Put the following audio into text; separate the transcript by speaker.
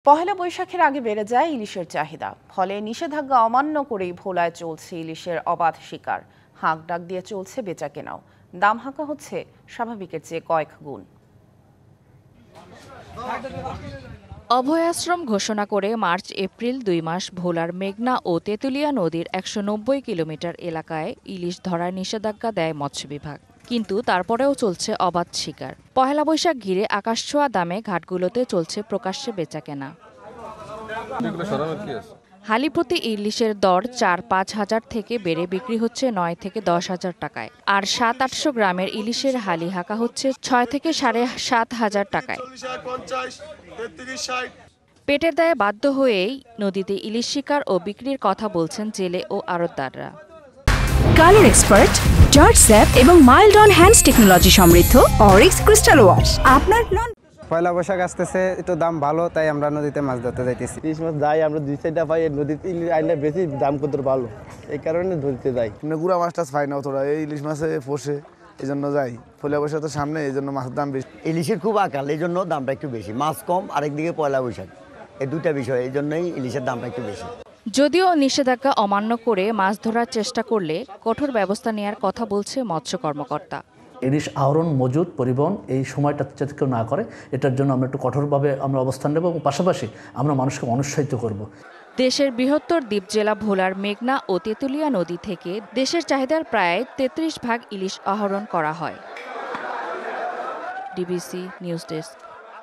Speaker 1: পহেলা বৈশাখের আগে বেড়ে যায় ইলিশের চাহিদা, ফলে নিষেধাজ্ঞা অমান্য করেই ভোলায় চলছে ইলিশের অবাধ শিকার। হাঁক ডাক দিয়ে চলছে বেচাকেনাও, দাম হাঁকা হচ্ছে স্বাভাবিকের চেয়ে কয়েক গুণ।
Speaker 2: অভয়াশ্রম ঘোষণা করে মার্চ এপ্রিল ২ মাস ভোলার মেঘনা ও তেঁতুলিয়া নদীর ১৯০ কিলোমিটার এলাকায় ইলিশ ধরার নিষেধাজ্ঞা দেয় মৎস্য বিভাগ। কিন্তু তারপরেও চলছে অবাধ শিকার। পহেলা বৈশাখ ঘিরে আকাশছোঁয়া দামে ঘাটগুলোতে চলছে প্রকাশ্যে বেচাকেনা। হালিপ্রতি ইলিশের দর ৪-৫ হাজার থেকে বেড়ে বিক্রি হচ্ছে ৯ থেকে ১০ হাজার টাকায়, আর ৭-৮০০ গ্রামের ইলিশের হালি হাঁকা হচ্ছে ৬ থেকে ৭.৫ হাজার টাকায়। পেটের দায়ে বাধ্য হয়েই নদীতে ইলিশ শিকার ও বিক্রির কথা বলছেন জেলে ও আড়তদাররা।
Speaker 3: কালার এক্সপার্ট, জর্জ স্যাপ এবং মাইল্ড অন হ্যান্ডস টেকনোলজি সমৃদ্ধ অরিক্স ক্রিস্টাল ওয়াশ আপনার নন।
Speaker 4: পয়লা বৈশাখ আসতেছে, একটু দাম ভালো, তাই আমরা নদীতে মাছ ধরতে যাইতেছি।
Speaker 5: ইলিশ মাছ যাই আমরা ২-৪টা পাই, নদীতে ইলিশ আইলে বেশি দাম কত ভালো, এই কারণে ধরতে যাই।
Speaker 6: গুড়া মাছটা পাই না অতটা, এই ইলিশ মাছে পোষে, এই জন্য যাই। পয়লা বৈশাখ তো সামনে, এই জন্য মাছের দাম বেশি।
Speaker 7: ইলিশের খুব আকাল, এই জন্য দামটা একটু বেশি। মাছ কম, আরেকদিকে পয়লা বৈশাখ, এই দুটা বিষয়, এই জন্যই ইলিশের দামটা একটু বেশি।
Speaker 2: যদিও নিষেধাজ্ঞা অমান্য করে মাছ ধরার চেষ্টা করলে কঠোর ব্যবস্থা নেওয়ার কথা বলছে মৎস্য কর্মকর্তা।
Speaker 8: ইলিশ আহরণ, মজুত, পরিবহন এই সময়টা যাতে কেউ না করে, এটার জন্য আমরা একটু কঠোরভাবে আমরা অবস্থান নেব এবং পাশাপাশি আমরা মানুষকে অনুৎসাহিত করব।
Speaker 2: দেশের বৃহত্তর দ্বীপ জেলা ভোলার মেঘনা ও তেঁতুলিয়া নদী থেকে দেশের চাহিদার প্রায় ৩৩ ভাগ ইলিশ আহরণ করা হয়। DBC news desk.